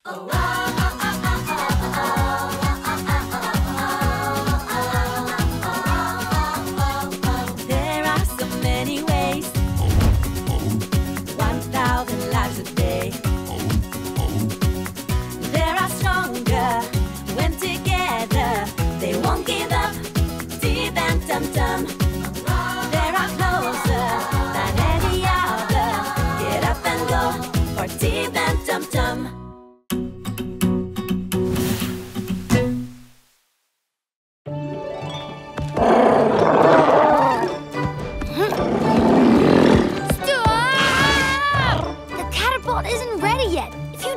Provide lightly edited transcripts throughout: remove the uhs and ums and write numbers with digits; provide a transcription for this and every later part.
There are so many ways. 1,000 lives a day. There are stronger when together. They won't give up. Tib and Tumtum. There are closer than any other. Get up and go for Tib and Tumtum.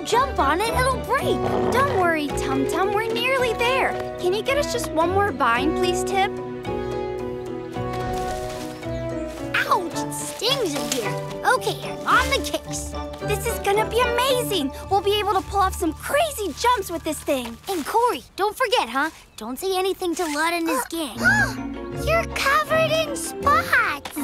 Jump on it, it'll break. Don't worry, Tum Tum, we're nearly there. Can you get us just one more vine, please, Tib? Ouch, it stings in here. Okay, on the case. This is gonna be amazing. We'll be able to pull off some crazy jumps with this thing. And Corey, don't forget, huh? Don't say anything to Lud and his gang. You're covered in spots.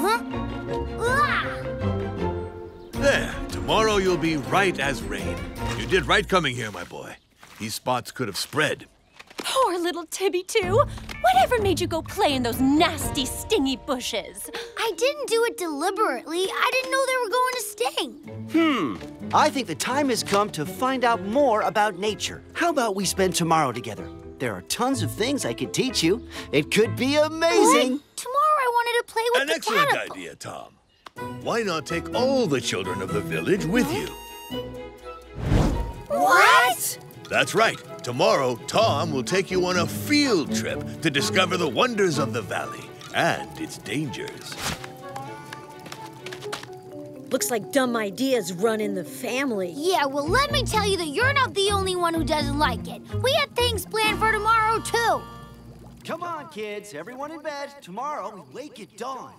There, tomorrow you'll be right as rain. You did right coming here, my boy. These spots could have spread. Poor little Tibby, too. Whatever made you go play in those nasty, stingy bushes? I didn't do it deliberately. I didn't know they were going to sting. I think the time has come to find out more about nature. How about we spend tomorrow together? There are tons of things I could teach you. It could be amazing. Tomorrow I wanted to play with An the excellent catapult. idea, Tom. Why not take all the children of the village with you? What? That's right. Tomorrow, Tom will take you on a field trip to discover the wonders of the valley and its dangers. Looks like dumb ideas run in the family. Yeah, well, let me tell you that you're not the only one who doesn't like it. We had things planned for tomorrow, too. Come on, kids. Everyone in bed. Tomorrow, we wake at dawn.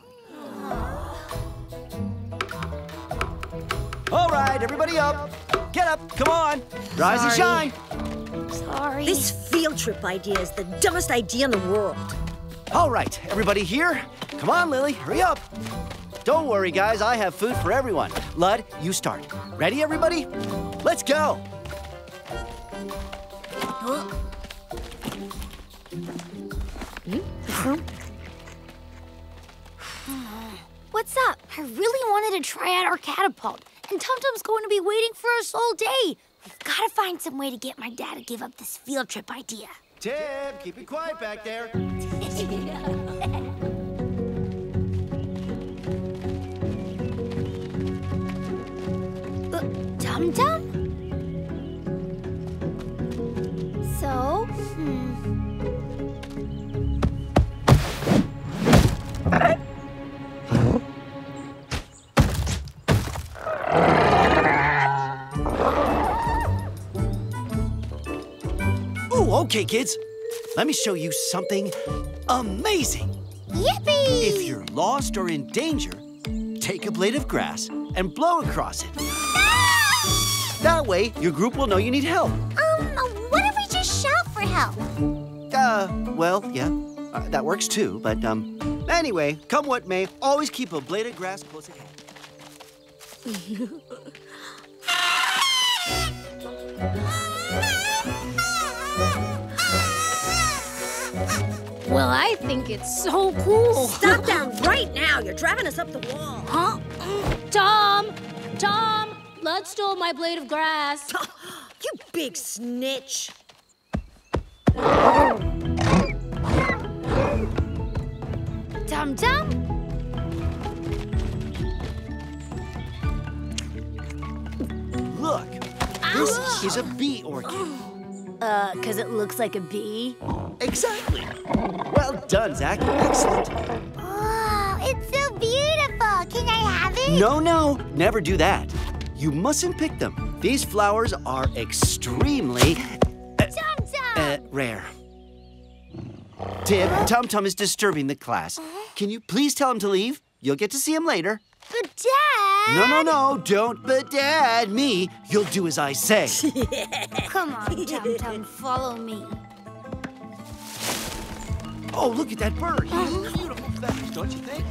All right, everybody up. Get up, come on. Rise and shine. Sorry. This field trip idea is the dumbest idea in the world. All right, everybody here. Come on, Lily, hurry up. Don't worry, guys, I have food for everyone. Lud, you start. Ready, everybody? Let's go. What's up? I really wanted to try out our catapult, and Tum Tum's going to be waiting for us all day. We've got to find some way to get my dad to give up this field trip idea. Tib, keep it quiet back there. Tum Tum? So, Okay, kids, let me show you something amazing. Yippee! If you're lost or in danger, take a blade of grass and blow across it. That way, your group will know you need help. What if we just shout for help? Well, yeah, that works too, but, anyway, come what may, always keep a blade of grass close at hand. Well, I think it's so cool. Stop that right now. You're driving us up the wall. Huh? Tom! Tom! Lud stole my blade of grass. You big snitch. Tum Tum? Look, this is a bee orchid. 'Cause it looks like a bee? Exactly. Well done, Zach. Excellent. Oh, it's so beautiful. Can I have it? No, never do that. You mustn't pick them. These flowers are extremely Tum Tum! rare. Tib, Tum Tum is disturbing the class. Can you please tell him to leave? You'll get to see him later. But Dad! No, don't but Dad me. You'll do as I say. Come on, Tum Tum, follow me. Oh, look at that bird. Beautiful feathers, don't you think?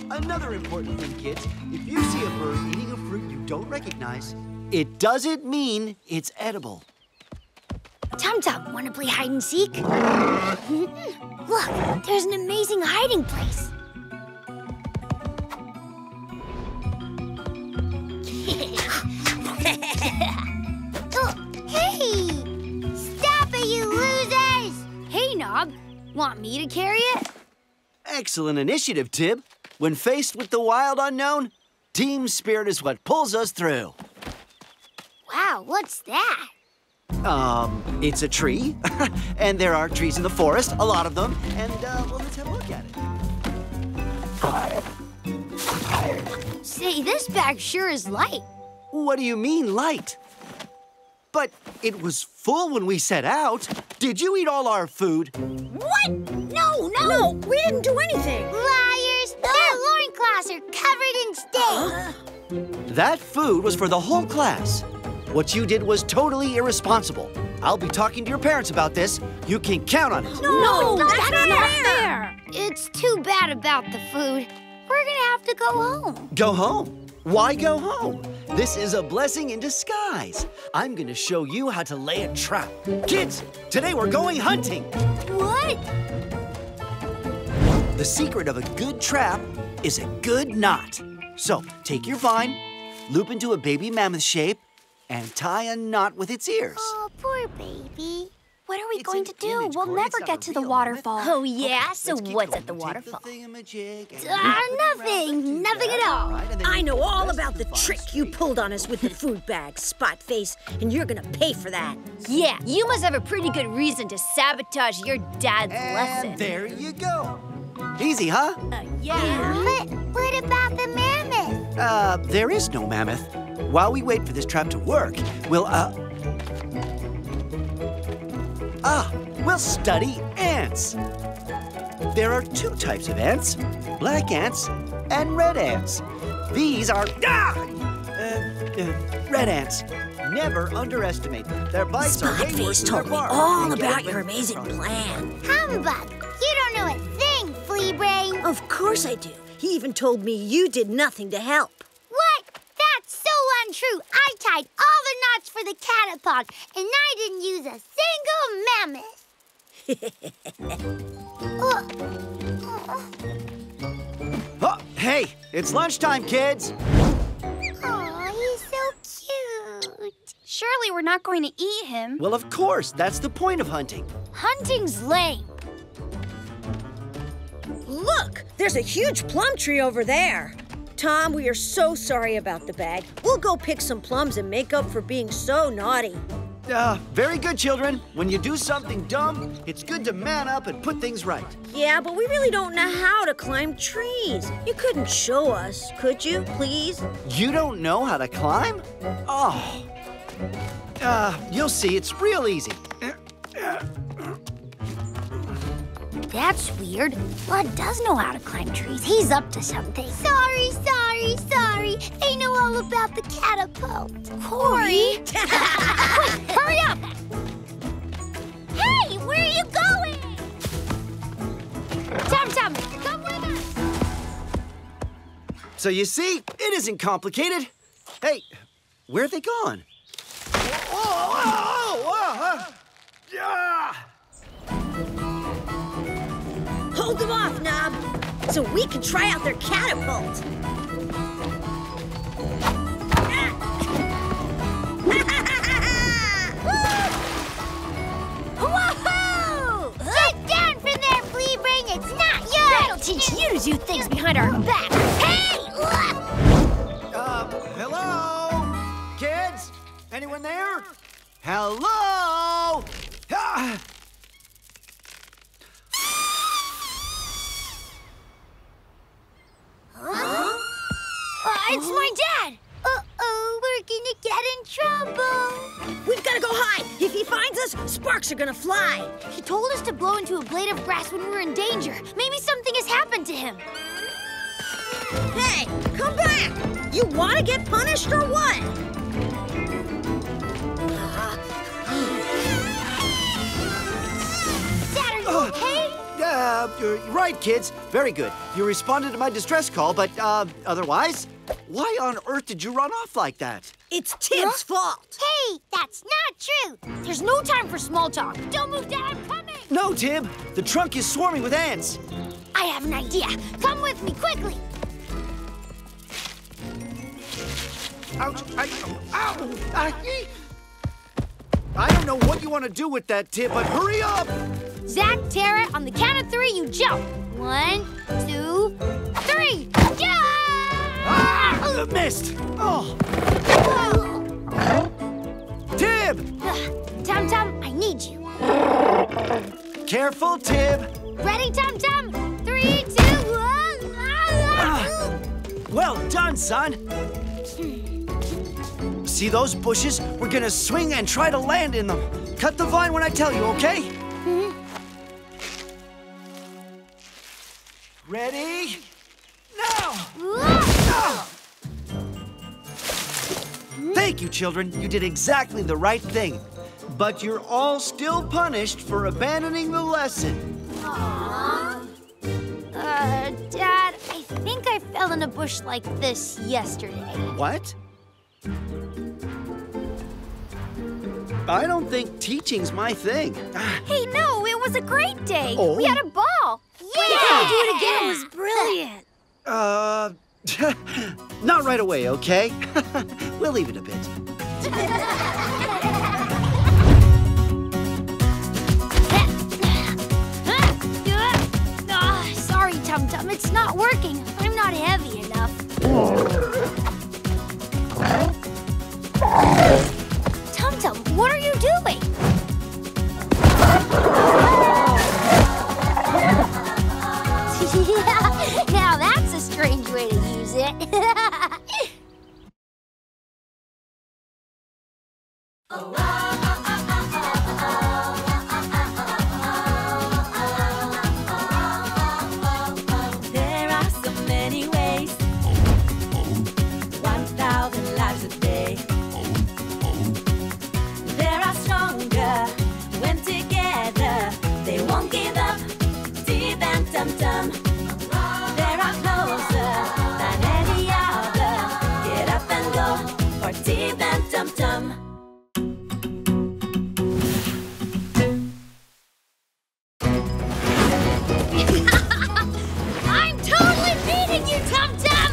Another important thing, kids. If you see a bird eating a fruit you don't recognize, it doesn't mean it's edible. Tum Tum, want to play hide and seek? Look, there's an amazing hiding place. Oh, hey! Stop it, you losers! Hey, Knob. Want me to carry it? Excellent initiative, Tib. When faced with the wild unknown, team spirit is what pulls us through. Wow, what's that? It's a tree. And there are trees in the forest, a lot of them. And, well, let's have a look at it. Say, this bag sure is light. What do you mean, light? But it was full when we set out. Did you eat all our food? What? No! No, we didn't do anything. Liars! Their loincloths are covered in stains. That food was for the whole class. What you did was totally irresponsible. I'll be talking to your parents about this. You can count on it. No, that's not fair. It's too bad about the food. We're gonna have to go home. Go home? Why go home? This is a blessing in disguise. I'm gonna show you how to lay a trap. Kids, today we're going hunting. What? The secret of a good trap is a good knot. So take your vine, loop into a baby mammoth shape, and tie a knot with its ears. Oh, poor baby. What are we It's going an to do? image, We'll Corey. never It's not get a to the real waterfall. Oh, yeah? So Let's keep what's going. at the Take waterfall? thingamajig and Nothing. Nothing at all. Right, and then I you know put all rest about in the fine trick you street. pulled on us with the food bag, Spot Face, and you're gonna pay for that. Yeah, you must have a pretty good reason to sabotage your dad's lesson. And there you go. Easy, huh? Yeah. But what about the mammoth? There is no mammoth. While we wait for this trap to work, we'll study ants. There are two types of ants, black ants and red ants. These are, red ants. Never underestimate them. Their bites are way Spot worse Face than their told me bark. all They get about away your amazing from it. plan. Humbug. You don't know a thing, flea brain. Of course I do. He even told me you did nothing to help. What? That's so untrue. I tied all the knots for the catapult, and I didn't use a single mammoth. Oh, hey, it's lunchtime, kids. Aw, he's so cute. Surely we're not going to eat him. Well, of course, that's the point of hunting. Hunting's lame. Look, there's a huge plum tree over there. Tom, we are so sorry about the bag. We'll go pick some plums and make up for being so naughty. Very good, children. When you do something dumb, it's good to man up and put things right. Yeah, but we really don't know how to climb trees. You couldn't show us, could you, please? You don't know how to climb? Oh. You'll see, it's real easy. That's weird. Bud does know how to climb trees. He's up to something. Sorry. They know all about the catapult. Corey! Quick, hurry up! Hey, where are you going? Tum, come with us. So you see, it isn't complicated. Hey, where have they gone? Hold them off, Knob, so we can try out their catapult. Woohoo! Get down from there, flea brain. It's not yours. That'll teach you to do things behind our back. Hey! Hello? Kids? Anyone there? Hello? It's my dad. Uh-oh, we're gonna get in trouble. We've got to go hide. If he finds us, sparks are gonna fly. He told us to blow into a blade of grass when we were in danger. Maybe something has happened to him. Hey, come back! You want to get punished or what? Dad, are you okay? Right, kids. Very good. You responded to my distress call, but, otherwise? Why on earth did you run off like that? It's Tib's fault. Hey, that's not true. There's no time for small talk. Don't move, Dad, I'm coming. No, Tib. The trunk is swarming with ants. I have an idea. Come with me, quickly. Ouch! Ow! I don't know what you want to do with that, Tib, but hurry up! Zach, Tara, on the count of 3, you jump. 1, 2, 3. Yeah! Ah! Missed! Oh! Tib! Tum Tum, I need you. Careful, Tib! Ready, Tum Tum? 3, 2, 1. Well done, son! See those bushes? We're gonna swing and try to land in them. Cut the vine when I tell you, okay? Ready? Now! Thank you, children. You did exactly the right thing. But you're all still punished for abandoning the lesson. Dad, I think I fell in a bush like this yesterday. What? I don't think teaching's my thing. Hey, no, it was a great day. Oh? We had a ball. Yeah! We gotta do it again. It was brilliant. Not right away, okay? We'll leave it a bit. Sorry, Tum Tum, it's not working. I'm not heavy enough. Tum Tum, what are you doing? Now that's a strange way to use it. There are so many ways. 1,000 lives a day. They are stronger when together. They won't give up. Tib and Tumtum. They are closer than any other. Get up and go for Tib and Tumtum. I'm totally beating you, Tum Tum!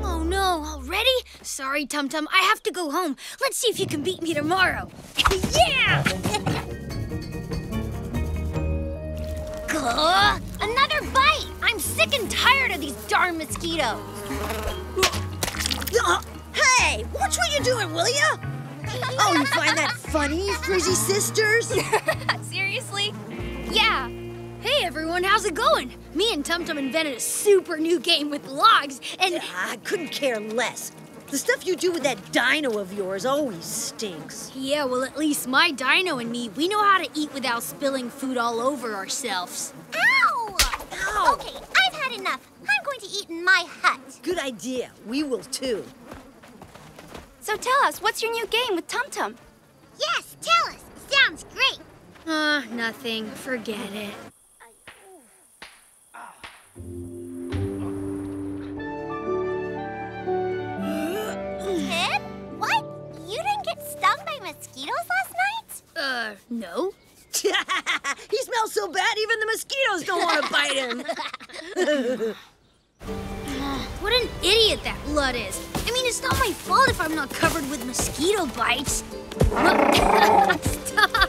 Oh no, already? Sorry, Tum Tum, I have to go home. Let's see if you can beat me tomorrow. Yeah! Another bite! I'm sick and tired of these darn mosquitoes. Hey, watch what you're doing, will ya? Oh, you find that funny, Frizzy Sisters? Seriously? Yeah. Hey, everyone, how's it going? Me and Tum Tum invented a super new game with logs, and... I couldn't care less. The stuff you do with that dino of yours always stinks. Yeah, well, at least my dino and me, we know how to eat without spilling food all over ourselves. Ow! Ow! Okay, I've had enough. I'm going to eat in my hut. Good idea. We will too. So tell us, what's your new game with Tum Tum? Yes, tell us. Sounds great. Nothing. Forget it. Tib? What? You didn't get stung by mosquitoes last night? No. He smells so bad, even the mosquitoes don't want to bite him. What an idiot that Blood is. I mean, it's not my fault if I'm not covered with mosquito bites. Stop!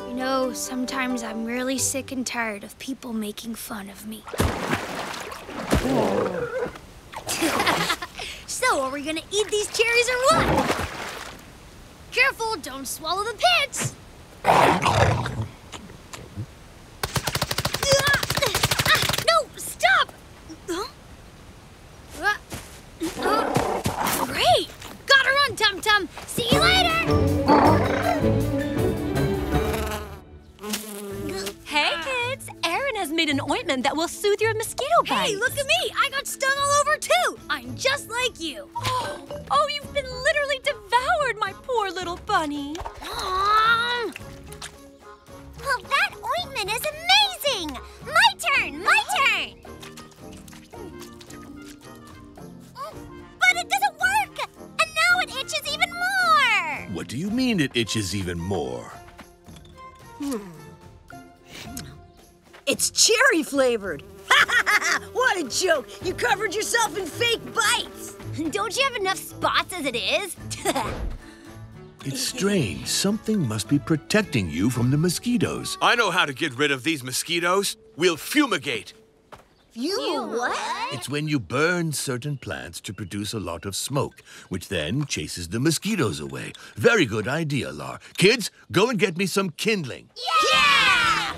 You know, sometimes I'm really sick and tired of people making fun of me. So, are we gonna eat these cherries or what? Careful, don't swallow the pits! No, stop! Great! Gotta run, Tum Tum! See you later! Hey kids, Erin ointment that will soothe your mosquito bites. Hey, look at me! I got stung all over too! I'm just like you. Oh, you've been literally devoured, my poor little bunny. Well, that ointment is amazing! My turn! My turn! But it doesn't work! And now it itches even more! What do you mean it itches even more? It's cherry flavored. What a joke! You covered yourself in fake bites. Don't you have enough spots as it is? It's strange. Something must be protecting you from the mosquitoes. I know how to get rid of these mosquitoes. We'll fumigate. You what? It's when you burn certain plants to produce a lot of smoke, which then chases the mosquitoes away. Very good idea, Lar. Kids, go and get me some kindling. Yeah!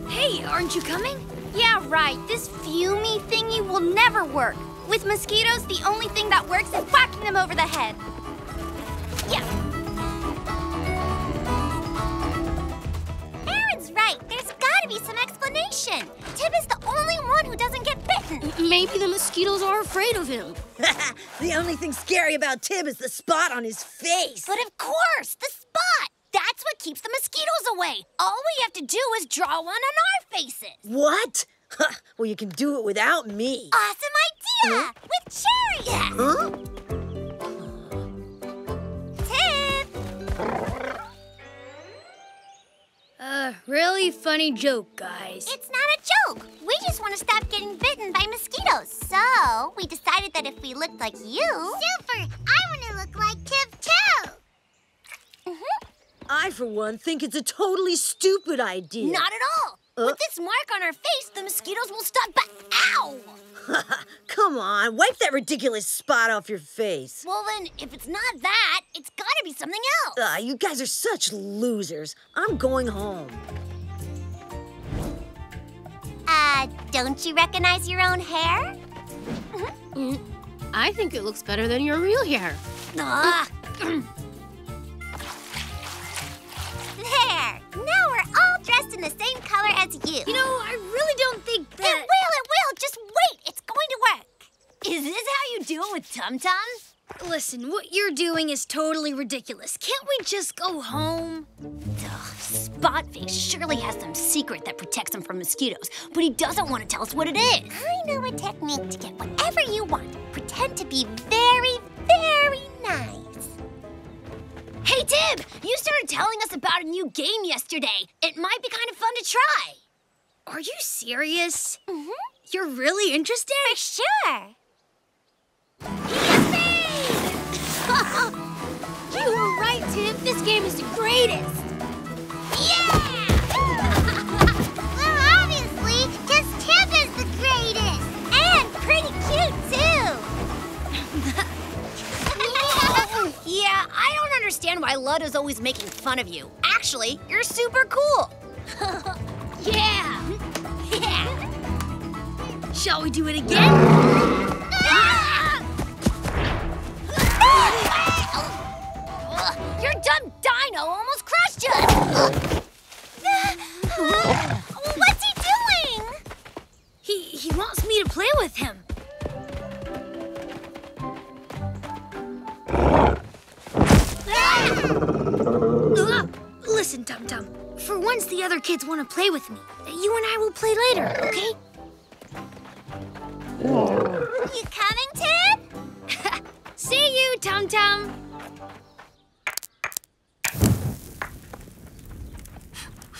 Hey, aren't you coming? Yeah, right. This fumey thingy will never work. With mosquitoes, the only thing that works is whacking them over the head. Yeah. Aaron's right. There's gotta be some explanation. Tib is the only one who doesn't get bitten. Maybe the mosquitoes are afraid of him. The only thing scary about Tib is the spot on his face. But of course, the spot. That's what keeps the mosquitoes away. All we have to do is draw one on our faces. What? Well, you can do it without me. Awesome idea! With cherries! Huh? Tib! Really funny joke, guys. It's not a joke. We just want to stop getting bitten by mosquitoes. So, we decided that if we looked like you... Super! I want to look like Tib, too! I, for one, think it's a totally stupid idea. Not at all. With this mark on our face, the mosquitoes will stop. Ow! Come on, wipe that ridiculous spot off your face. Well, then, if it's not that, it's gotta be something else. You guys are such losers. I'm going home. Don't you recognize your own hair? I think it looks better than your real hair. There! Now we're all dressed in the same color as you. You know, I really don't think that... It will! Just wait! It's going to work! Is this how you do it with Tum Tum? Listen, what you're doing is totally ridiculous. Can't we just go home? Spotface surely has some secret that protects him from mosquitoes, but he doesn't want to tell us what it is. I know a technique to get whatever you want. Pretend to be very, very nice. Hey, Tib! You started telling us about a new game yesterday. It might be kind of fun to try. Are you serious? You're really interested? For sure. You were right, Tib. This game is the greatest. Yeah! Well, obviously, just Tib is the greatest. And pretty cute, too. Yeah, I don't understand why Lud is always making fun of you. Actually, you're super cool. Yeah. Yeah. Shall we do it again? Your dumb dino almost crushed you. What's he doing? He wants me to play with him. Listen, Tum Tum. For once the other kids want to play with me. You and I will play later, okay? You coming, Tib? See you, Tum Tum.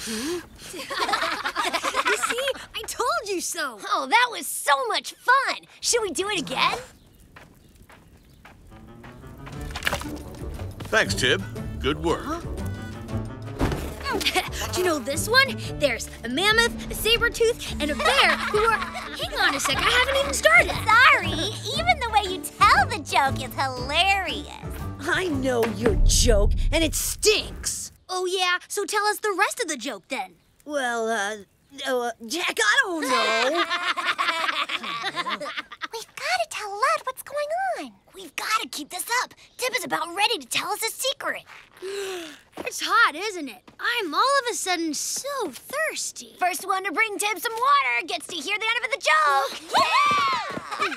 You see? I told you so. Oh, that was so much fun. Should we do it again? Thanks, Tib. Good work. Do you know this one? There's a mammoth, a saber-tooth, and a bear who are... Hang on a sec, I haven't even started. Sorry, even the way you tell the joke is hilarious. I know your joke, and it stinks. Oh, yeah? So tell us the rest of the joke, then. Well, Jack, I don't know. We've got to tell Lud what's going on. We've got to keep this up. Tib is about ready to tell us a secret. It's hot, isn't it? I'm all of a sudden so thirsty. First one to bring Tib some water gets to hear the end of the joke. Yeah!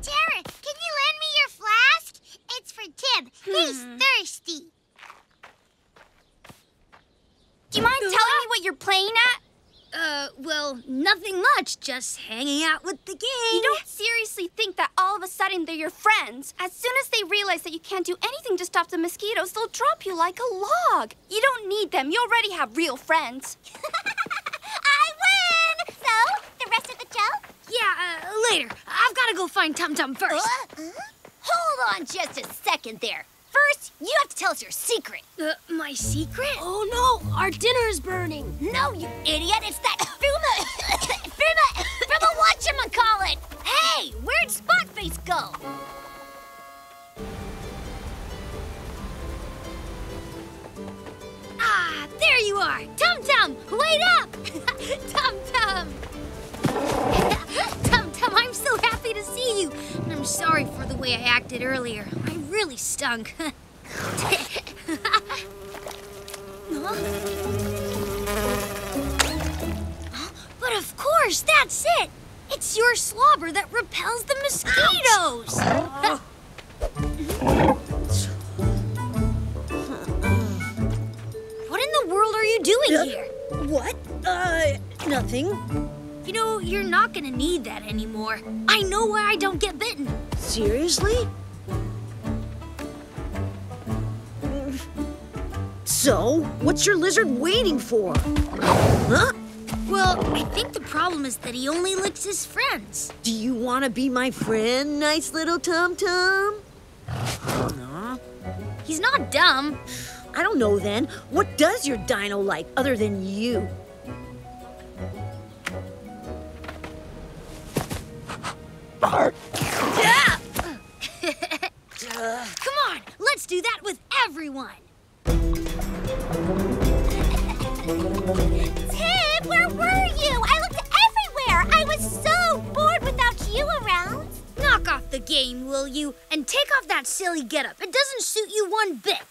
Tara, can you lend me your flask? It's for Tib. He's thirsty. Do you mind telling me what you're playing at? Well, nothing much. Just hanging out with the gang. You don't seriously think that all of a sudden they're your friends? As soon as they realize that you can't do anything to stop the mosquitoes, they'll drop you like a log. You don't need them. You already have real friends. I win! So, the rest of the joke? Yeah, later. I've got to go find Tum Tum first. Hold on just a second there. First, you have to tell us your secret. My secret? Oh no, our dinner is burning. No, you idiot, it's that from whatchamacallit. Hey, where'd Spotface go? Ah, there you are. Tum Tum, wait up! Tum Tum! Tum Tum, I'm so happy to see you. And I'm sorry for the way I acted earlier. I really stunk. But of course, that's it. It's your slobber that repels the mosquitoes. What in the world are you doing here? What? Nothing. You know, you're not gonna need that anymore. I know why I don't get bitten. Seriously? So, what's your lizard waiting for? Huh? Well, I think the problem is that he only licks his friends. Do you want to be my friend, nice little Tum Tum? No. He's not dumb. I don't know then. What does your dino like other than you? Yeah! Come on, let's do that with everyone. Tib, where were you? I looked everywhere. I was so bored without you around. Knock off the game, will you? And take off that silly getup. It doesn't suit you one bit.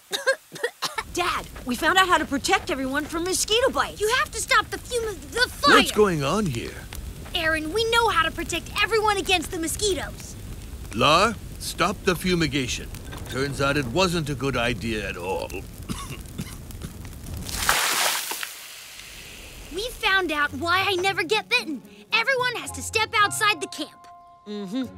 Dad, we found out how to protect everyone from mosquito bites. You have to stop the fume of the fire. What's going on here? Aaron, we know how to protect everyone against the mosquitoes. Lar, stop the fumigation. Turns out it wasn't a good idea at all. We found out why I never get bitten. Everyone has to step outside the camp. Mm-hmm.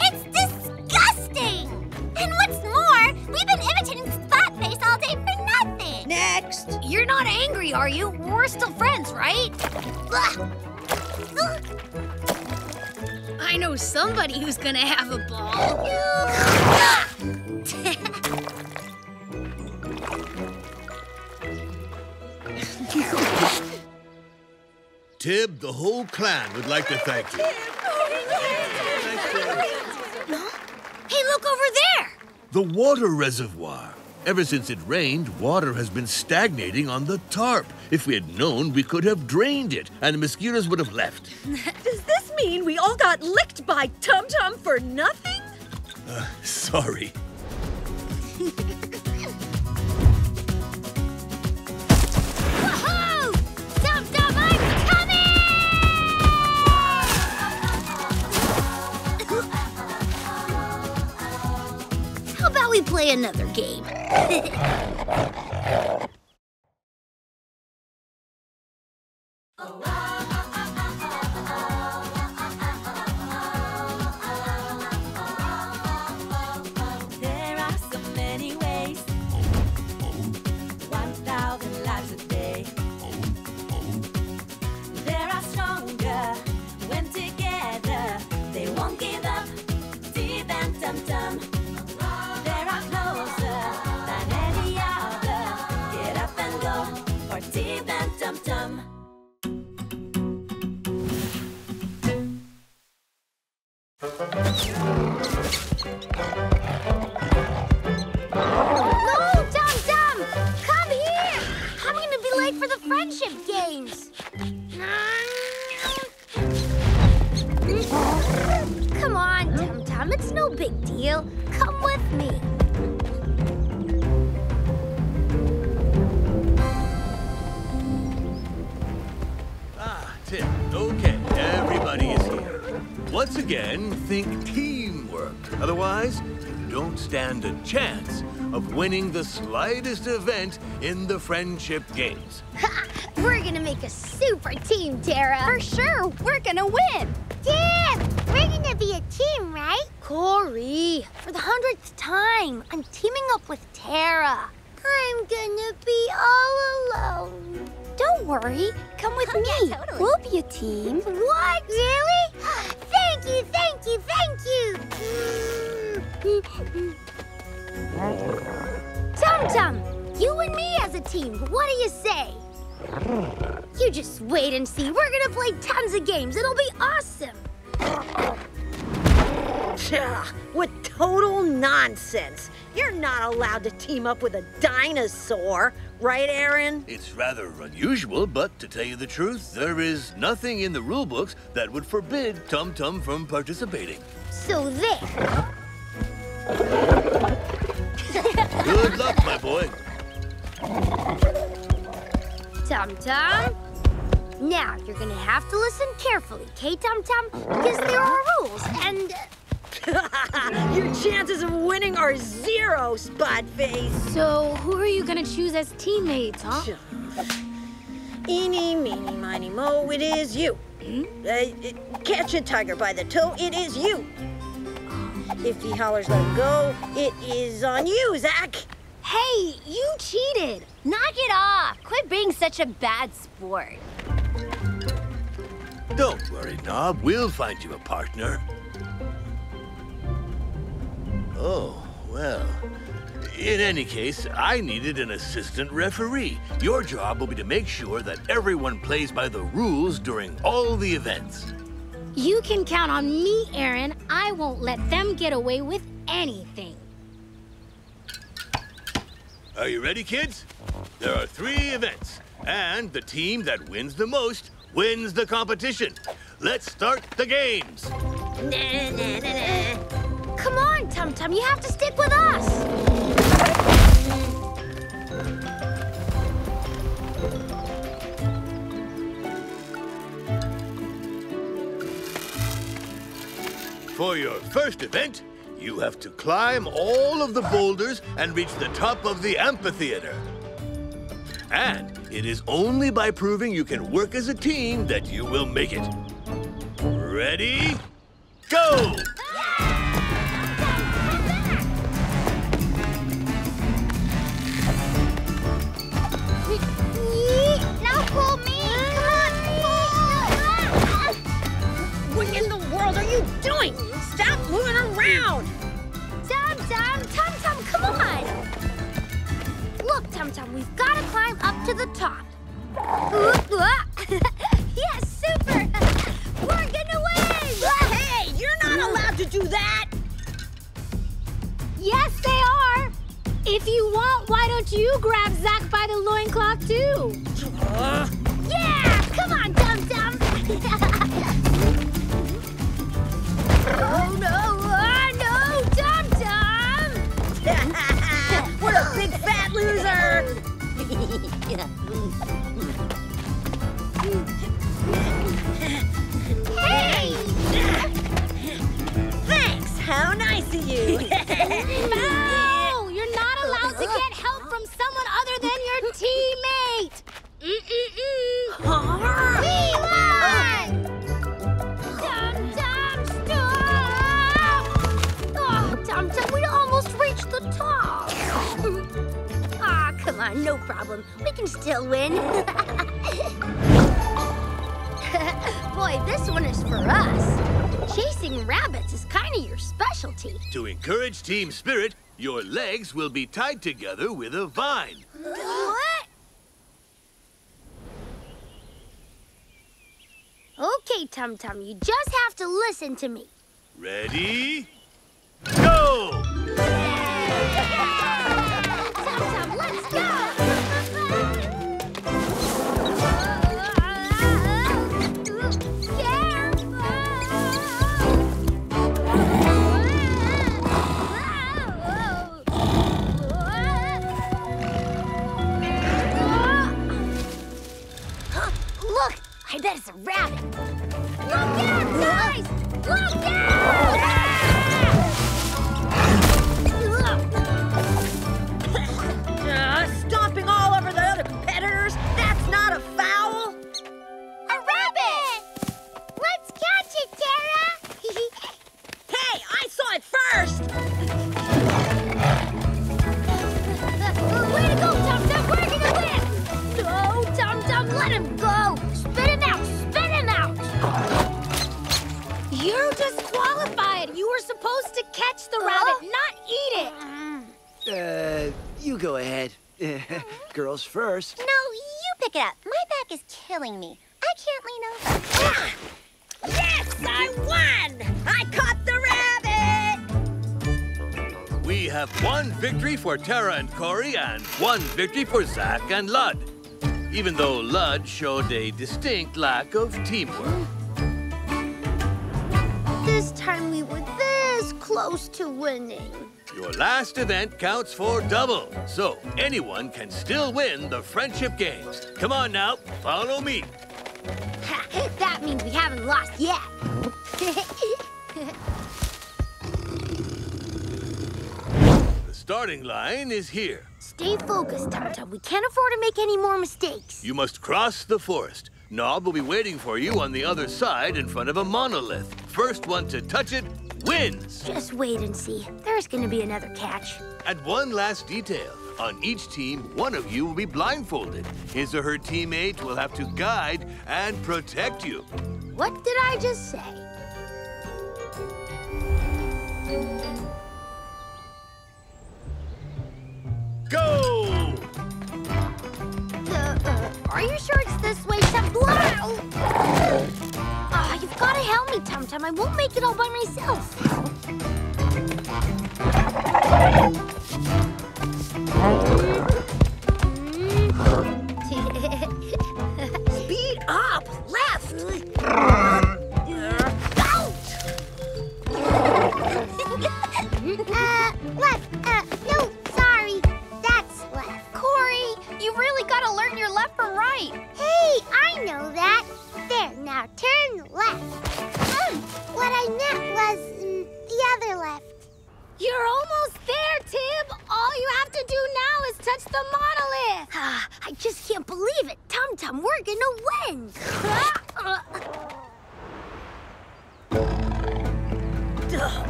It's disgusting! And what's more, we've been imitating Spotface all day for nothing. Next. You're not angry, are you? We're still friends, right? I know somebody who's gonna have a ball. Tib, the whole clan would like to thank you. Hey, look over there! The water reservoir. Ever since it rained, water has been stagnating on the tarp. If we had known, we could have drained it, and the mosquitoes would have left. Does this mean we all got licked by Tum Tum for nothing? Sorry. Woohoo! Tum Tum, I'm coming! How about we play another game? There are so many ways. 1,000 lives a day. They are stronger when together. They won't give up. Tib and Tumtum. They are closer than any other. Get up and go for Tib and Tumtum. It's no big deal. Come with me. Tib, okay, everybody is here. Once again, think teamwork. Otherwise, you don't stand a chance of winning the slightest event in the friendship games. We're gonna make a super team, Tara. For sure, we're gonna win. Tib, we're gonna be a team, right? Corey, for the 100th time, I'm teaming up with Tara. I'm gonna be all alone. Don't worry, come with me. Yeah, totally. We'll be a team. What? Really? Thank you, thank you, thank you. Tum-Tum, you and me as a team. What do you say? You just wait and see. We're gonna play tons of games. It'll be awesome. What total nonsense. You're not allowed to team up with a dinosaur, right, Aaron? It's rather unusual, but to tell you the truth, there is nothing in the rule books that would forbid Tum Tum from participating. So there. Good luck, my boy. Tum-Tum. Now, you're gonna have to listen carefully, okay, Tum-Tum? Because there are rules, and... Your chances of winning are 0, Spotface. So, who are you gonna choose as teammates, huh? Eeny, meeny, miny, mo, it is you. Catch a tiger by the toe, it is you. If he hollers, let him go, it is on you, Zach. Hey, you cheated! Knock it off. Quit being such a bad sport. Don't worry, Knob. We'll find you a partner. Oh, well. In any case, I needed an assistant referee. Your job will be to make sure that everyone plays by the rules during all the events. You can count on me, Aaron. I won't let them get away with anything. Are you ready, kids? There are 3 events, and the team that wins the most wins the competition. Let's start the games. Come on, Tum-Tum, you have to stick with us. For your first event, you have to climb all of the boulders and reach the top of the amphitheater. And it is only by proving you can work as a team that you will make it. Ready? Go! Now pull me! Come on! What in the world are you doing? Stop moving around! Tum-Tum, come on! Look, Tum-Tum, we've got to climb up to the top. Yes, super! We're gonna win! Hey, you're not allowed to do that! Yes, they are! If you want, why don't you grab Zach by the loincloth, too? Yeah! Come on, Tum-Tum! Oh, no! No! Tum-Tum! What a big fat loser! Hey! Thanks! How nice of you! No! You're not allowed to get help from someone other than your teammate! We won! Tum-Tum, stop! Oh, Tum-Tum, we almost reached the top. Ah, come on, no problem. We can still win. Boy, this one is for us. Chasing rabbits is kind of your specialty. To encourage team spirit, your legs will be tied together with a vine. What? Okay, Tum-Tum, you just have to listen to me. Ready? Go! Tum-Tum, let's go! Careful! I bet it's a rabbit. Look out, guys! Look out! Stomping all over the other competitors? That's not a foul. A rabbit! Let's catch it, Tara! Hey, I saw it first! Way to go, Tum Tum! We're gonna win! Go, Tum Tum! Let him go! Spit him out! Spit him out! You're disqualified! You were supposed to catch the rabbit, not eat it! You go ahead. Girls first. No, you pick it up. My back is killing me. I can't lean over. Yes, I won! I caught the rabbit! We have one victory for Tara and Corey and one victory for Zach and Lud. Even though Lud showed a distinct lack of teamwork. This time we were this close to winning. Your last event counts for double, so anyone can still win the friendship games. Come on now, follow me. Ha, that means we haven't lost yet. The starting line is here. Stay focused, Tum Tum. We can't afford to make any more mistakes. You must cross the forest. Knob will be waiting for you on the other side in front of a monolith. First one to touch it wins. Just wait and see. There's gonna be another catch. And one last detail. On each team, one of you will be blindfolded. His or her teammate will have to guide and protect you. What did I just say? Go! Are you sure it's this way, Tum? You've got to help me, Tum Tum. I won't make it all by myself. Speed up! Left! Left. No, sorry. That's left. Corey, you really got to learn your left from right. Hey, I know that. There, now turn left. What I meant was the other left. You're almost there, Tib. All you have to do now is touch the monolith. I just can't believe it. Tum Tum, we're gonna win.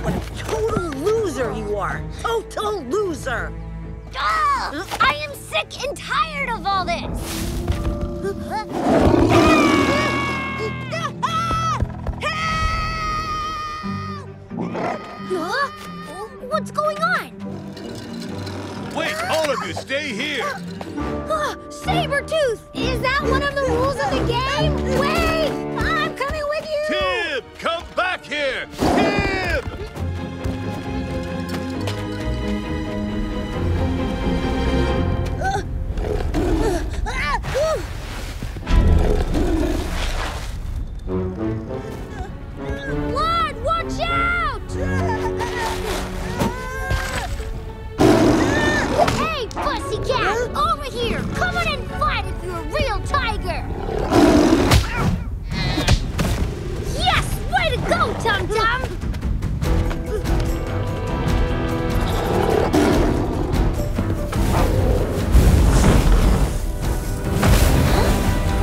What a total loser you are! Total loser! I am sick and tired of all this. What's going on? Wait, all of you, stay here. Sabertooth! Is that one of the rules of the game? Wait! I'm coming with you! Tib, come back here! Tib! Lord, watch out! Hey, pussycat! Over here! Come on and fight if you're a real tiger! Yes! Way to go, Tum Tum!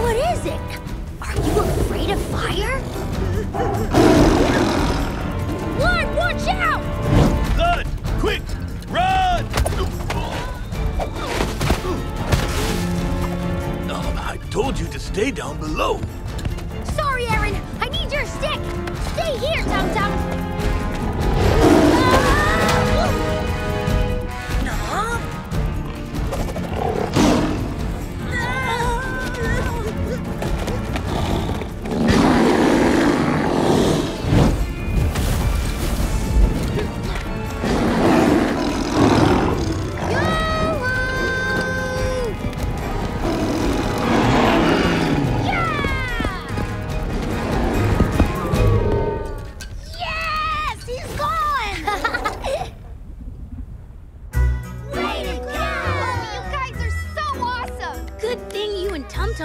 What is it? Are you afraid of fire? Lord, watch out! Lud, quick, run! I told you to stay down below. Sorry, Aaron. I need your stick. Stay here, Tum Tum.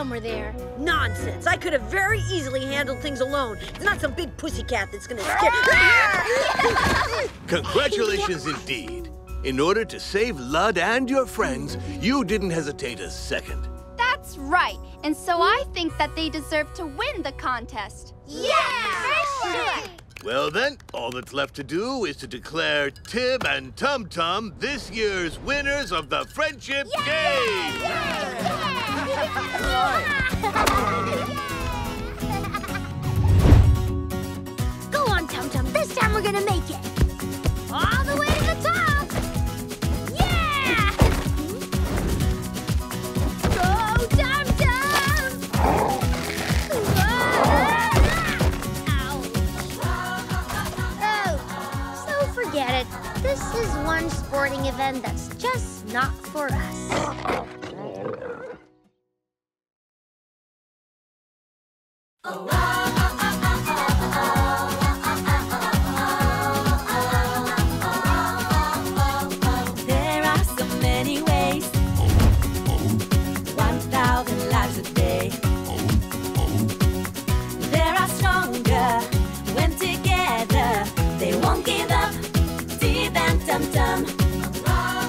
Were there. Nonsense. I could have very easily handled things alone. It's not some big pussycat that's gonna scare... Congratulations indeed. In order to save Lud and your friends, you didn't hesitate a second. That's right. And so I think that they deserve to win the contest. Yeah! Sure. Well then, all that's left to do is to declare Tib and Tumtum this year's winners of the Friendship Game! Go on, Tum Tum. This time we're gonna make it. All the way to the top. Yeah! Go, Tum Tum! Oh, so forget it. This is one sporting event that's just not for us. There are so many ways. 1,000 lives a day. They are stronger when together. They won't give up. Tib and Tumtum.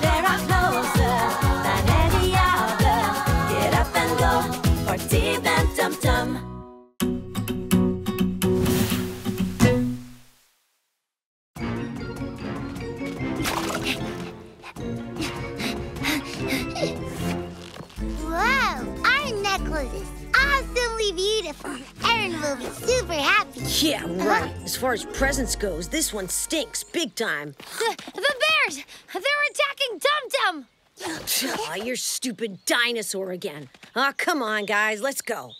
They are closer than any other. Get up and go for Tib and Tumtum. Whoa, our necklace is awesomely beautiful. Erin will be super happy. Yeah, right. As far as presents goes, this one stinks big time. The bears! They're attacking Tum Tum! Aw, you're stupid dinosaur again. Aw, come on, guys, let's go.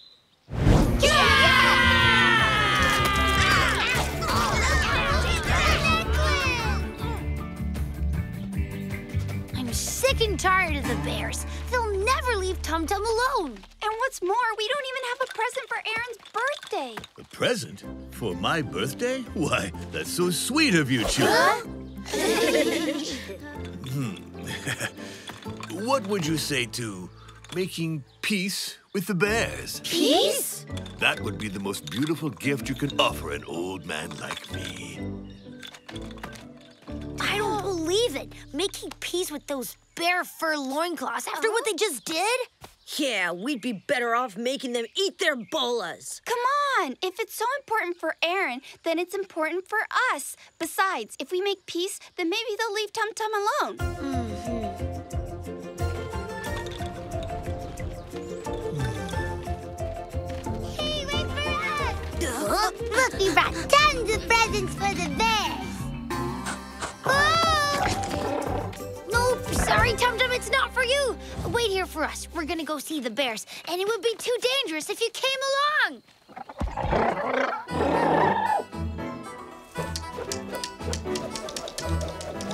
I'm sick and tired of the bears. They'll never leave Tum Tum alone. And what's more, we don't even have a present for Aaron's birthday. A present? For my birthday? Why, that's so sweet of you, children. What would you say to making peace with the bears? Peace? That would be the most beautiful gift you can offer an old man like me. I don't believe it. Making peace with those bear fur loincloths after what they just did? Yeah, we'd be better off making them eat their bolas. Come on! If it's so important for Aaron, then it's important for us. Besides, if we make peace, then maybe they'll leave Tum Tum alone. Hey, wait for us! Look, we brought tons of presents for the bears. Nope, sorry, Tum Tum, it's not for you. Wait here for us. We're gonna go see the bears, and it would be too dangerous if you came along.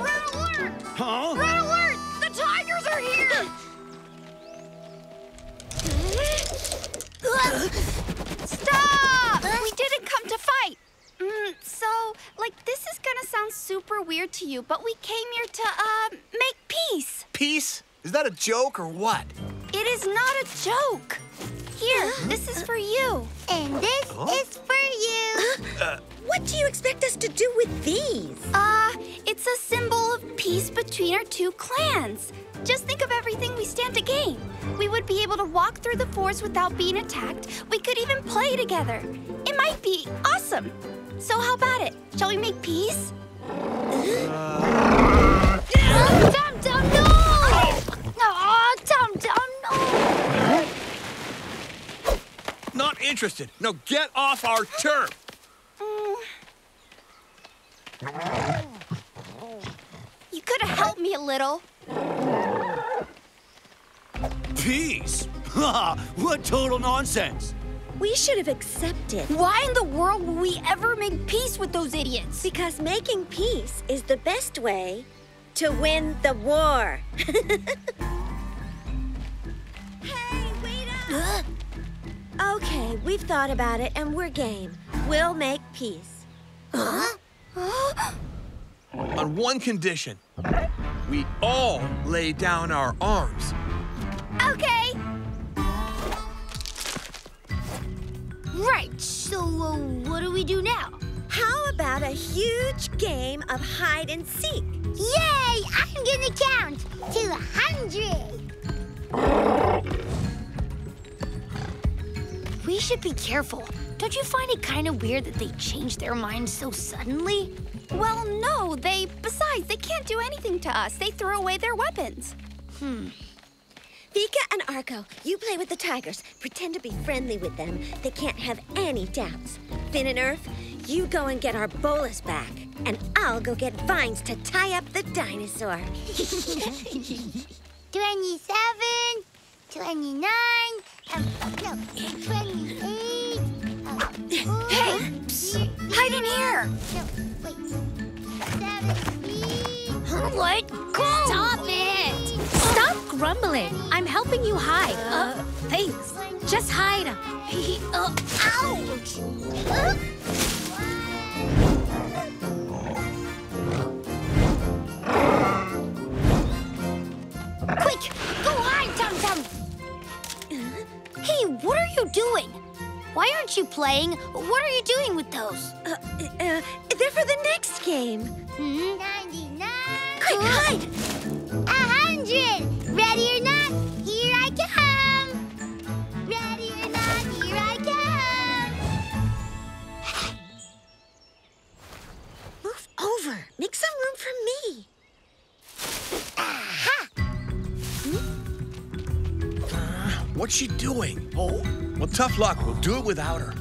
Red alert! Huh? Red alert! The tigers are here! Stop! We didn't come to fight. So, this is gonna sound super weird to you, but we came here to, make peace. Peace? Is that a joke or what? It is not a joke. Here, this is for you. And this is for you. What do you expect us to do with these? It's a symbol of peace between our two clans. Just think of everything we stand to gain. We would be able to walk through the forest without being attacked. We could even play together. It might be awesome. So how about it? Shall we make peace? Tum Tum, no! Aw, Tum Tum, no! Not interested. Now get off our turf. You could have helped me a little. Peace? What total nonsense! We should have accepted. Why in the world would we ever make peace with those idiots? Because making peace is the best way to win the war. Hey, wait up! Okay, we've thought about it and we're game. We'll make peace. On one condition. We all lay down our arms. Okay. Right, so what do we do now? How about a huge game of hide and seek? Yay! I'm gonna count to 100. We should be careful. Don't you find it kind of weird that they changed their minds so suddenly? Well, no, besides, they can't do anything to us. They threw away their weapons. Vika and Arco, you play with the tigers. Pretend to be friendly with them. They can't have any doubts. Finn and Earth, you go and get our bolas back. And I'll go get vines to tie up the dinosaur. 27, 29, 28. Hey, psst, hide in here. No, wait. 17. Let go. Stop it. Stop grumbling. I'm helping you hide. Thanks. Just hide. Ouch! Quick, go hide, Tum Tum. Hey, what are you doing? Why aren't you playing? What are you doing with those? They're for the next game. 99. Quick, hide! 100. Ready or not, here I come. Ready or not, here I come. Move over. Make some room for me. What's she doing? Oh, well, tough luck. We'll do it without her.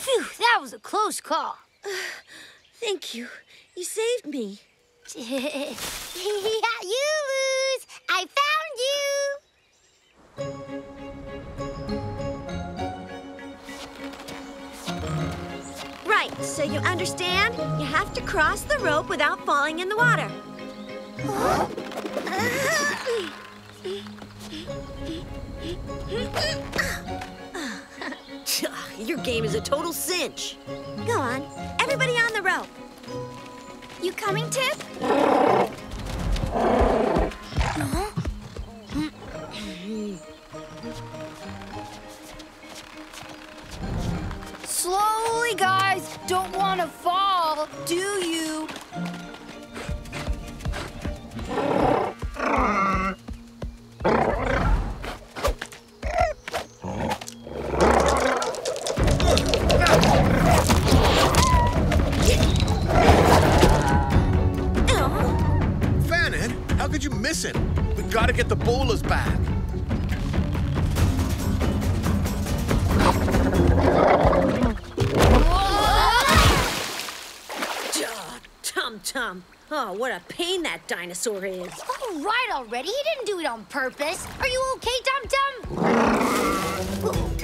Phew, that was a close call. Thank you. You saved me. You lose. I found you. Right, so you understand? You have to cross the rope without falling in the water. Your game is a total cinch. Go on, everybody on the rope. You coming, Tib? Slowly, guys. Don't want to fall, do you? How could you miss it? We gotta get the bolas back. Tum Tum. Oh, what a pain that dinosaur is. All right already. He didn't do it on purpose. Are you okay, Tum Tum?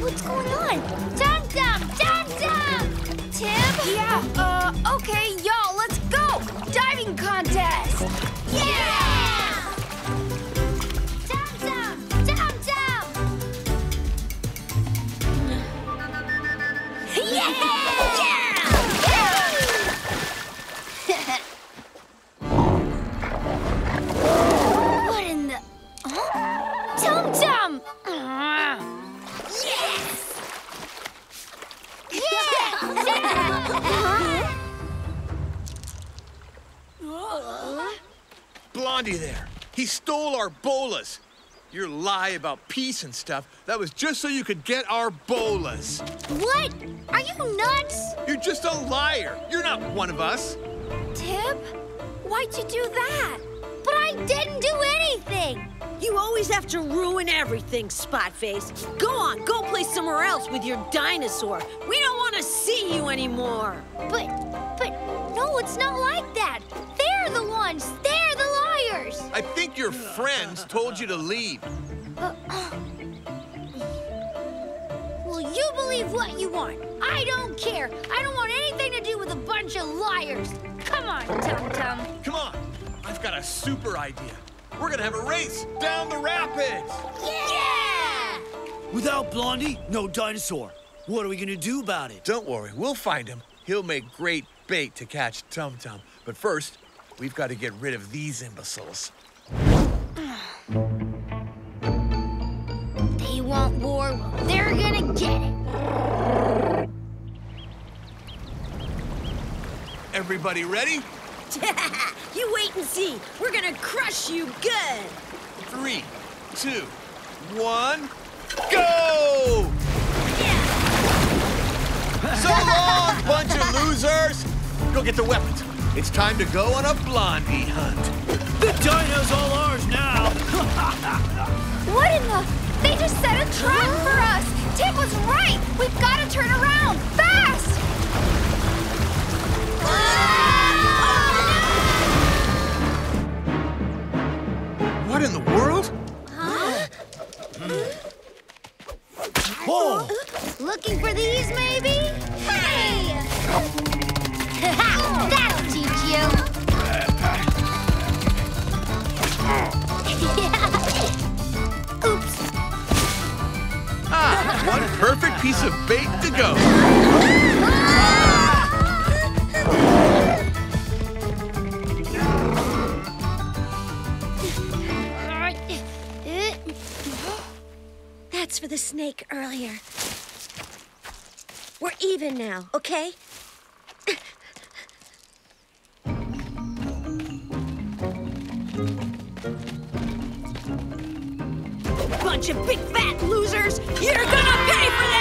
What's going on? Tum Tum! Tum Tum! Tib? Yeah, okay, y'all, let's go! Diving contest! Yeah! Tum Tum! Tum Tum! Yeah! What in the... Tum Tum! Yes! Blondie there. He stole our bolas. Your lie about peace and stuff, that was just so you could get our bolas. What? Are you nuts? You're just a liar. You're not one of us. Tib? Why'd you do that? But I didn't do anything. You always have to ruin everything, Spotface. Go on, go play somewhere else with your dinosaur. We don't want to see you anymore. But, no, it's not like that. They're the ones. They're the liars. I think your friends told you to leave. Well, you believe what you want. I don't care. I don't want anything to do with a bunch of liars. Come on, Tum Tum. Come on. I've got a super idea. We're gonna have a race down the rapids. Yeah! Without Blondie, no Dinosaur. What are we gonna do about it? Don't worry, we'll find him. He'll make great bait to catch Tum Tum. But first, we've got to get rid of these imbeciles. They want war, well, they're gonna get it. Everybody ready? You wait and see. We're gonna crush you good. 3, 2, 1, go! So long, bunch of losers! Go get the weapons. It's time to go on a Blondie hunt. The dino's all ours now! What in the... They just set a trap for us! Tib was right! We've got to turn around! Fast! What in the world? Whoa! Looking for these, maybe? Hey! That'll teach you. Oops. Ah, what a perfect piece of bait to go. That's for the snake earlier. We're even now, okay? Bunch of big fat losers! You're gonna pay for this!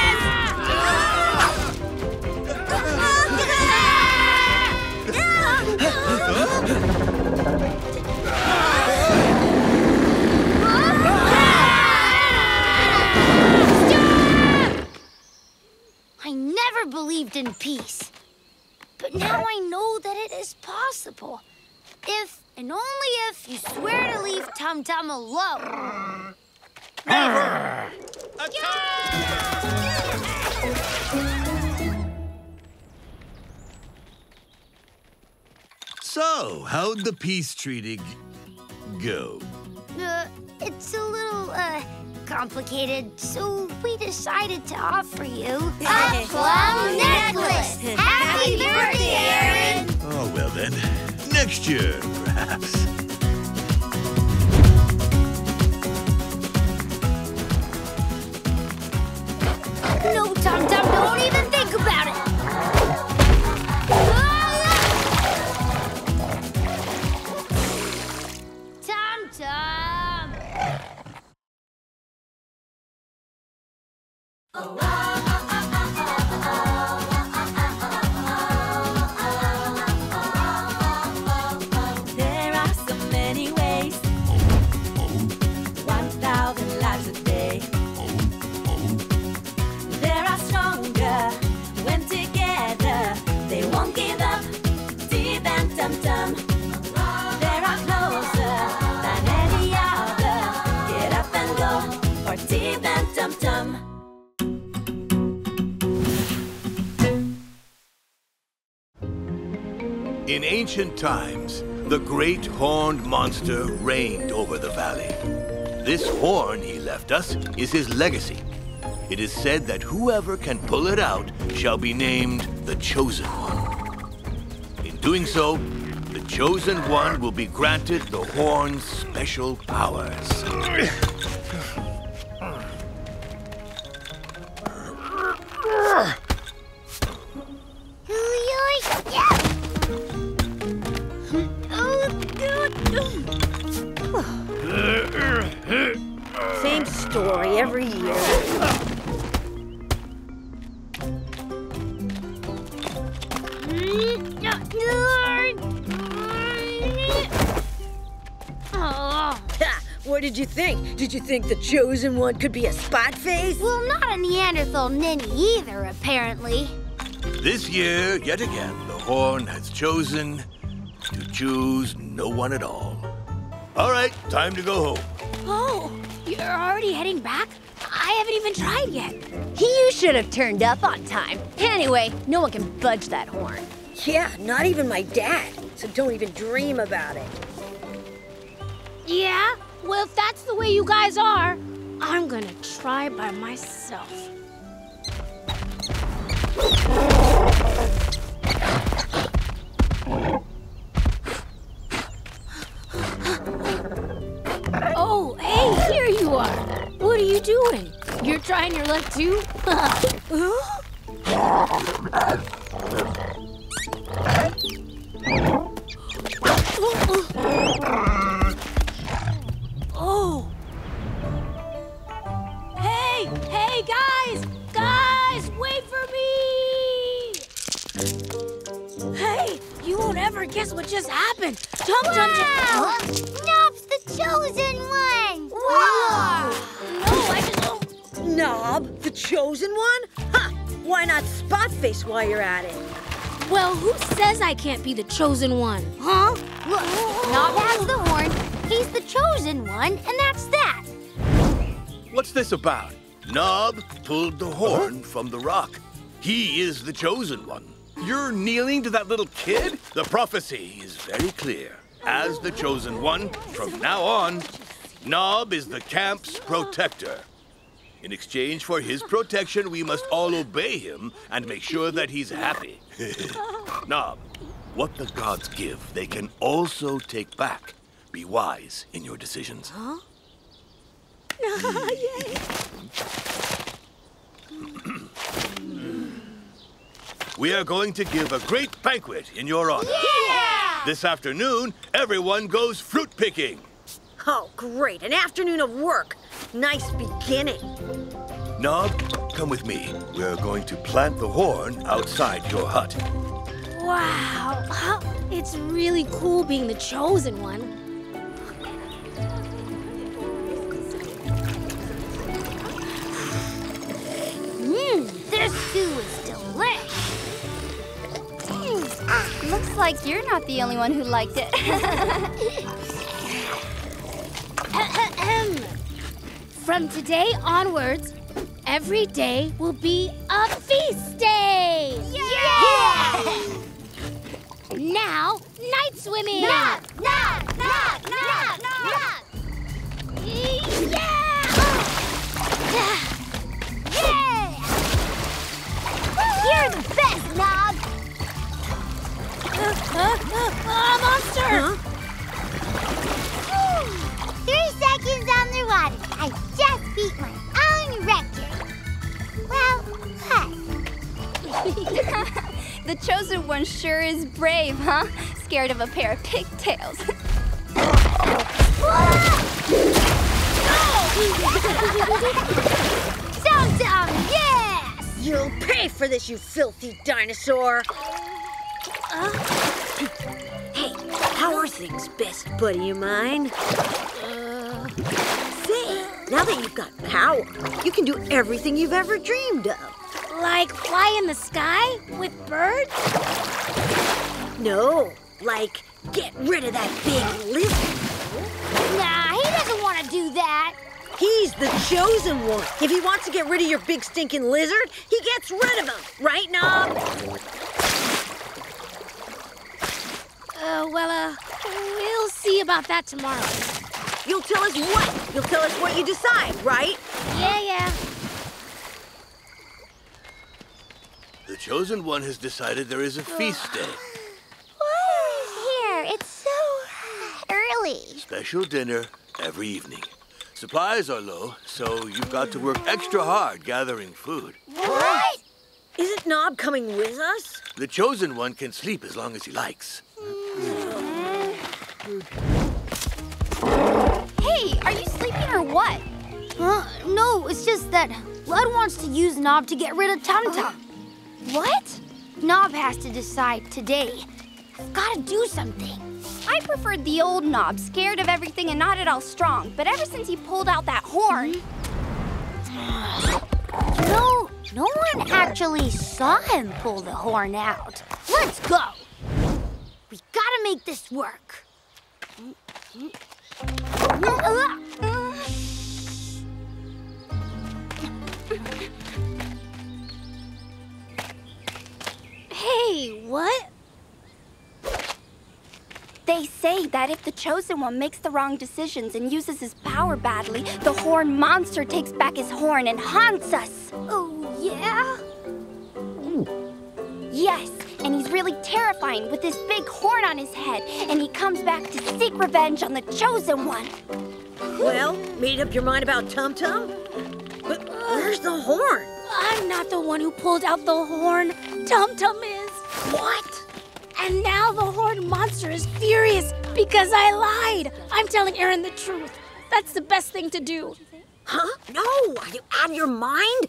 I never believed in peace. But now I know that it is possible. If, and only if, you swear to leave Tum Tum alone. Never! So, how'd the peace treaty go? It's a little, complicated, so we decided to offer you a plum necklace! Happy birthday, Aaron! Oh, well then, next year, perhaps. No, Tum Tum, don't even think about it! Tum Tum! There are so many ways. 1,000 lives a day. They are stronger when together. They won't give up. Tib and Tumtum. They are closer than any other. Get up and go for Tib and Tumtum. In ancient times, the great horned monster reigned over the valley. This horn he left us is his legacy. It is said that whoever can pull it out shall be named the Chosen One. In doing so, the Chosen One will be granted the horn's special powers. Same story every year. What did you think? Did you think the Chosen One could be a spot face? Well, not a Neanderthal ninny either, apparently. This year, yet again, the horn has chosen to choose no one at all. All right, time to go home. Oh, you're already heading back? I haven't even tried yet. You should have turned up on time. Anyway, no one can budge that horn. Yeah, not even my dad. So don't even dream about it. Yeah? Well, if that's the way you guys are, I'm gonna try by myself. Oh, hey, here you are. What are you doing? You're trying your luck too? Oh. Hey, guys! Guys, wait for me! Hey, you won't ever guess what just happened. Tum-Tum Wow! Nob's the chosen one! Wow! No, I just... Knob, the chosen one? Ha! Why not spot face while you're at it? Well, who says I can't be the chosen one? Huh? Look, Knob has the horn, he's the chosen one, and that's that. What's this about? Knob pulled the horn from the rock. He is the chosen one. You're kneeling to that little kid? The prophecy is very clear. As the chosen one, from now on, Knob is the camp's protector. In exchange for his protection, we must all obey him and make sure that he's happy. Knob, what the gods give, they can also take back. Be wise in your decisions. Huh? We are going to give a great banquet in your honor. Yeah! This afternoon, everyone goes fruit picking. Oh, great. An afternoon of work. Nice beginning. Knob, come with me. We are going to plant the horn outside your hut. Wow. It's really cool being the chosen one. This stew is delish. Looks like you're not the only one who liked it. From today onwards, every day will be a feast day! Yeah! Now, night swimming! Knob! Yeah! You're the best, Knob! Monster! Huh? 3 seconds underwater. I just beat my own record. Well, The chosen one sure is brave, huh? Scared of a pair of pigtails. Tum-Tum, yes! You'll pay for this, you filthy dinosaur. Hey, how are things, best buddy of mine? Say, now that you've got power, you can do everything you've ever dreamed of. Like fly in the sky with birds? No, like get rid of that big lizard. Nah, he doesn't want to do that. He's the chosen one. If he wants to get rid of your big stinking lizard, he gets rid of him. Right, Knob? We'll see about that tomorrow. You'll tell us what? You'll tell us what you decide, right? Yeah. The chosen one has decided there is a feast day. Here, it's so early. Special dinner every evening. Supplies are low, so you've got to work extra hard gathering food. What? Isn't Knob coming with us? The chosen one can sleep as long as he likes. Hey, are you sleeping or what? No, it's just that Lud wants to use Knob to get rid of Tum-Tum. What? Knob has to decide today. I've got to do something. I preferred the old Knob, scared of everything and not at all strong. But ever since he pulled out that horn... No one actually saw him pull the horn out. Let's go. We gotta make this work. Hey, what? They say that if the Chosen One makes the wrong decisions and uses his power badly, the horn monster takes back his horn and haunts us. Oh, yeah? Yes, and he's really terrifying with this big horn on his head, and he comes back to seek revenge on the Chosen One. Well, made up your mind about Tum Tum? But where's the horn? I'm not the one who pulled out the horn. Tum Tum is. What? And now the horn monster is furious because I lied. I'm telling Aaron the truth. That's the best thing to do. Huh? No, are you out of your mind?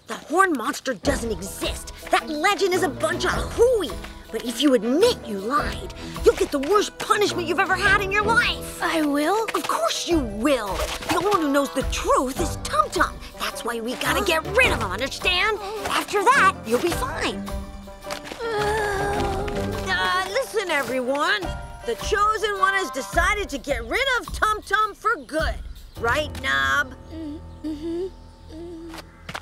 The horn monster doesn't exist. That legend is a bunch of hooey. But if you admit you lied, you'll get the worst punishment you've ever had in your life. I will? Of course you will. The only one who knows the truth is Tum Tum. That's why we gotta get rid of him, understand? After that, you'll be fine. Listen, everyone. The Chosen One has decided to get rid of Tum Tum for good. Right, Knob?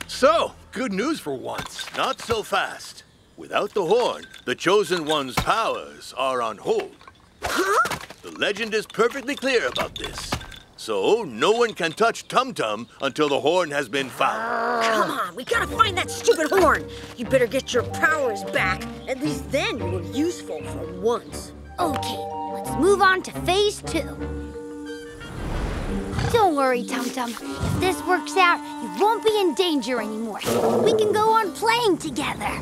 So, good news for once. Not so fast. Without the horn, the Chosen One's powers are on hold. Huh? The legend is perfectly clear about this. So, no one can touch Tum Tum until the horn has been found. Come on, we gotta find that stupid horn. You better get your powers back. At least then you're useful for once. Okay, let's move on to phase 2. Don't worry, Tum Tum. If this works out, you won't be in danger anymore. We can go on playing together.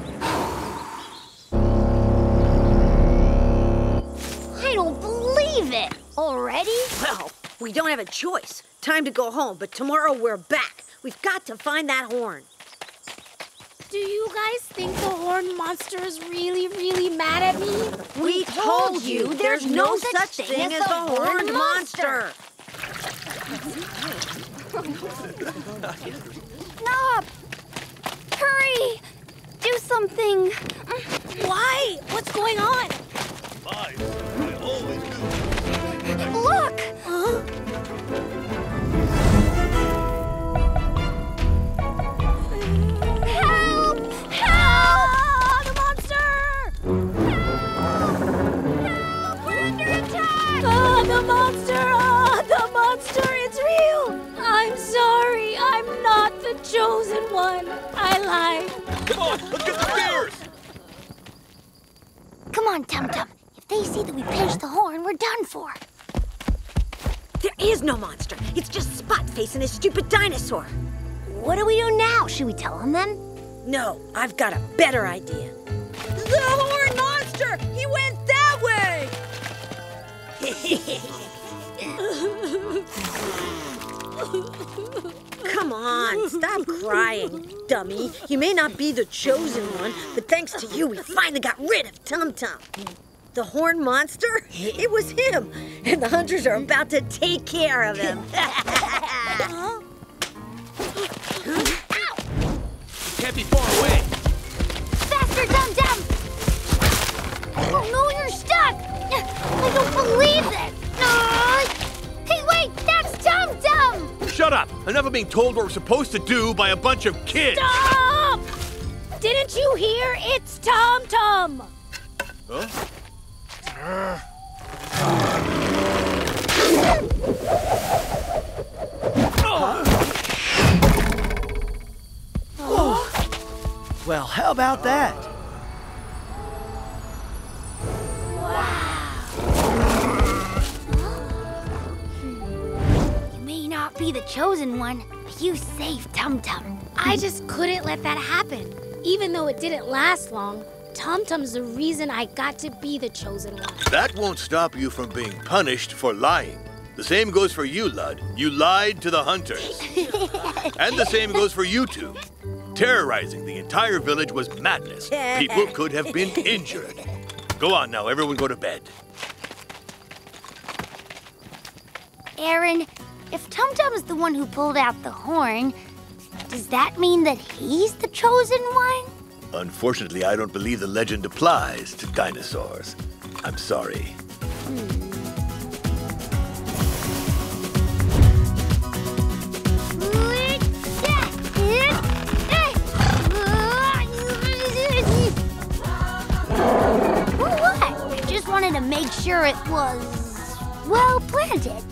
I don't believe it. Already? Well, we don't have a choice. Time to go home, but tomorrow we're back. We've got to find that horn. Do you guys think the horn monster is really, really mad at me? We told you there's no such thing as the horned monster. Knob! Hurry! Do something! Why? What's going on? Fine. I always do. Look! Huh? Help! Help! The monster! Help! We're under attack! The monster! The monster! It's real! I'm sorry. I'm not the Chosen One. I lied. Come on, let's get the stairs! Come on, Tum Tum. If they see that we pinched the horn, we're done for. There is no monster. It's just Spot-Face and his stupid dinosaur. What do we do now? Should we tell him then? No, I've got a better idea. The horn monster! He went that way! Come on, stop crying, dummy. You may not be the Chosen One, but thanks to you, we finally got rid of Tum Tum. The horn monster? It was him, and the hunters are about to take care of him. Can't be far away. Faster, Tum Tum! Oh no, you're stuck! I don't believe it! Hey, wait! That's Tum Tum! Shut up! Enough of being told what we're supposed to do by a bunch of kids! Stop! Didn't you hear? It's Tum Tum! Huh? Well, how about that? You may not be the Chosen One, but you saved Tum Tum. I just couldn't let that happen. Even though it didn't last long, Tum Tum's the reason I got to be the Chosen One. That won't stop you from being punished for lying. The same goes for you, Lud. You lied to the hunters. And the same goes for you two. Terrorizing the entire village was madness. People could have been injured. Go on now, everyone go to bed. Aaron, if Tum Tum is the one who pulled out the horn, does that mean that he's the Chosen One? Unfortunately, I don't believe the legend applies to dinosaurs. I'm sorry. What? I just wanted to make sure it was Well planted.